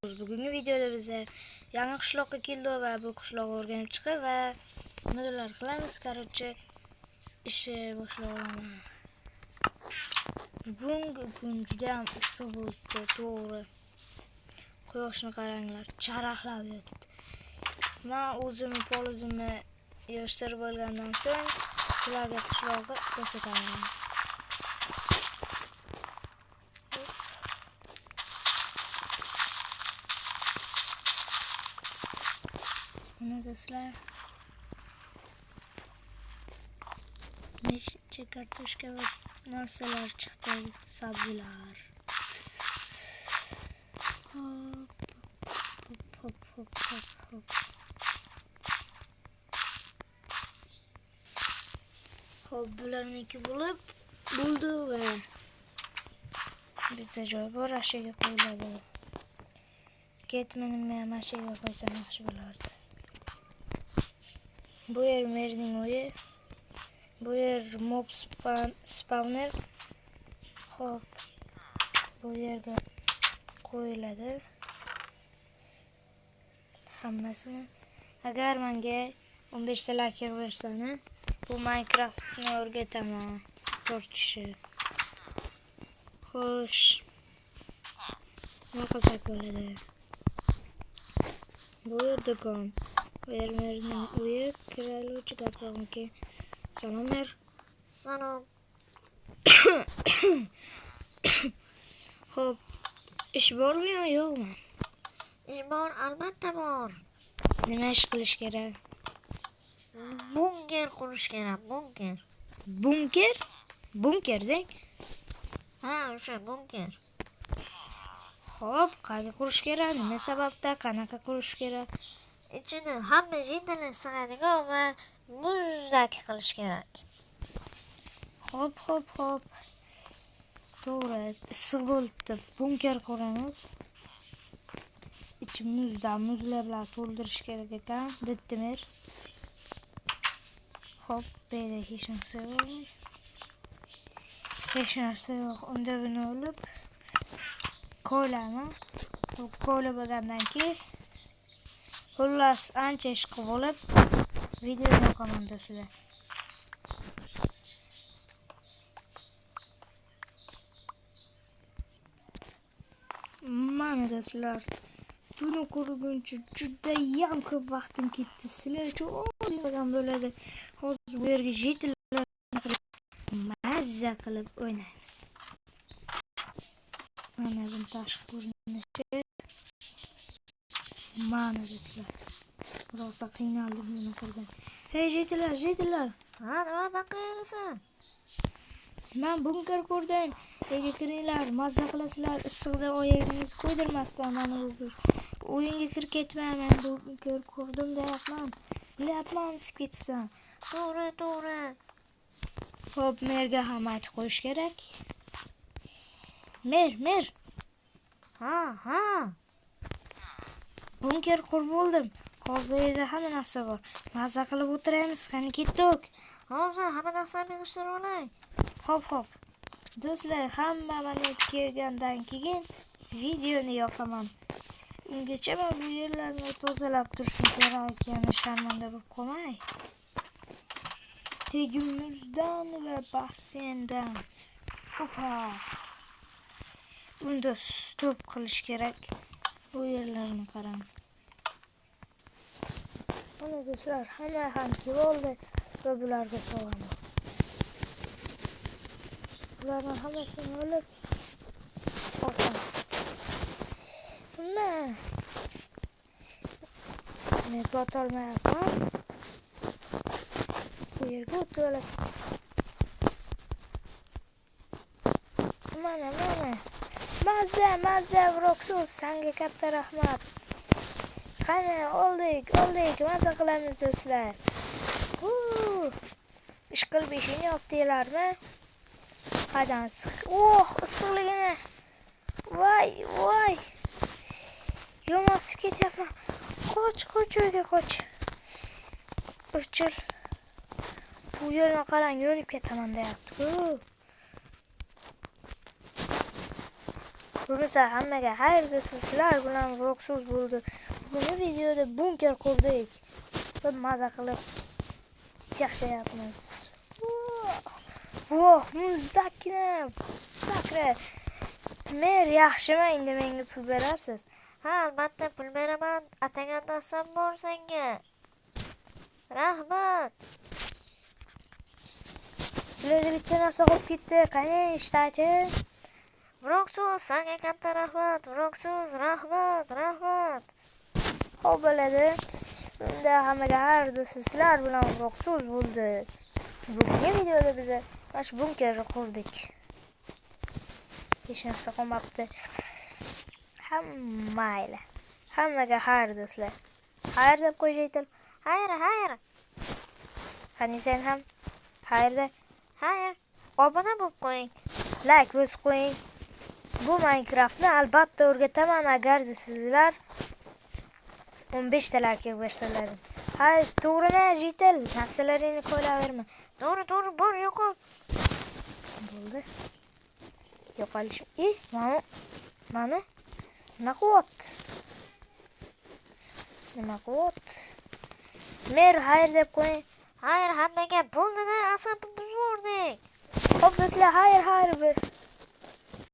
Bugungi videoda bize yangi qishloqqa keldi va bu qishloqni o'rganib chiqib va nimalar qilamiz. Короче, ishni boshladim. Bugungi kun juda ham issiq bo'ldi, to'g'ri. Quyoshni qaranglar, charaqlab yotibdi. Men o'zimni polizimni yig'ishtirib olgandan so'ng sizlarga qishloqni ko'rsataman. Mana do'stlar, necha kartoshka va narsalar chiqdi, sabzilar. Hop. Hop, bularniki bo'ldi va bitta joy bor, ashaga qo'yiladi. Ketmanimni ham ashaga qo'ysam yaxshi bo'lardi. Bu yer merning uyi. Bu yer mob spawner. Hop. Bu yerga qo'yiladi. Hammasini. Agar menga 15 ta like bersangiz, bu Minecraftni o'rgataman. 4 kishi. Xo'sh. Nima qilsak bo'ladi? Bu yer do'kon. Bu yer merning uyi, kiraluvchi gaplarniki. Salom mer. Salom. Xo'p, ish bormi yo yo'qmi? Ish bor, albatta bor. Nima ish qilish kerak? Bunker qurish kerak, bunker. Bunker? Bunker deng? Ha, o'sha bunker. Xo'p, qayerga qurish kerak? Nima sababda, qanaqa qurish kerak? Ichini hamma jindini sig'adigan va muzdek qilish kerak. Xo'p. To'g'ri, issiq bo'libdi. Bunker quramiz. Ichi muzlar bilan to'ldirish kerak ekan, ditdimer. Xo'p, bu yerda hech narsa yo'q. Hech narsa yo'q. Unda buni olib qo'ylaman. Bu qo'yib bo'lgandan keyin xullas ancha ish qilib olib videoni yoqaman do'stlar. Mana do'stlar, buni ko'rguncha juda ham ko'p vaqtim ketdi. Sizlar uchun o'ynagan bo'ladi. Hozir bu yerga jetillar mazza qilib o'ynaymiz. Mana bu tashqi ko'rinishi. Mana do'stlar, rosa qiynaldim buni ko'rgan. Hey jetillar. Ha, nima baqirasan? Men bunker ko'rdim. Yerga kiringlar, mazza qilasizlar. Issiqda oyogingizni qo'ydirmasdan mana bu o'yinga kirib ketmayman. Bunker ko'rdim deyapman. Bilyapman, isib ketsan. To'g'ri. Xo'p, merga ham aytib qo'yish kerak. Mer. Ha. Bunker qurib bo'ldim. Hozir yerda hamma narsa bor. Mazza qilib o'tiramiz. Qani ketdik. Hozir hamma narsani yig'ishtirib olay. Xo'p. Do'stlar, hamma mana kelgandan keyin videoni yoqaman. Ungacha men bu yerlarni tozalab turishim kerak, yana sharmanda bo'lib qolmay. Tegimizdan va basseyndan. Hopa. Unda stop qilish kerak. Bu yerlarni qarang. Mana do'stlar, hamma ham keldi va bularga solaman. Bularning hammasini olib qo'yaman. Men botolmayapman. Bu yerga o'tib mana. Mazza vroksus, senga katta rahmat. Qani oldik, mazza qilamiz do'stlar. Ish qilib ishini yopdinglarmi? Qadam siq. Issiqligini. Voy. Yo'masib ketyapman. Qoch, uyga qoch. O'chil. Bu yerga qarang, yonib ketaman deyapti. Bo'lmasa hammaga xayr desin. Sizlar bilan Roxuz bo'ldi. Bugungi videoda bunker qurdik. Biz maza qilib yashayapmiz. Voh, muzakna. Sakra. Mer yaxshimi? Endi menga pul berarsiz. Ha, albatta pul beraman. Atagan darsam bor senga. Rahmat. Sizlarga bitta narsa qolib ketdi. Qani ishtachi? Roxuz, senga katta rahmat. Roxuz, rahmat. Xo'p bo'ladi. Unda hammaga xayr desin. Sizlar bilan Roxuz bo'ldi. Bugungi videoda biz mana shu bunkerni qurdik. Hech narsa qolmabdi. Mayli. Hammaga xayr do'stlar. Xayr deb qo'yaylik. Xayr. Qani sen ham xayr de. Xayr. Obuna bo'lib qo'ying. Like bosib qo'ying. Bu Minecraftni albatta o'rgataman agar sizlar 15 ta like bersalar. Hay, to'g'rimi, Jitel? Narsalaringni qo'ylaverma. To'g'ri, bor yo'qol. Bo'ldi. Yo'qolish. Mana nima quvvat? Mer xayr deb qo'ying. Xayr, hammaga bo'ldi-da, asabimiz bordik. Xo'p do'stlar, xayr.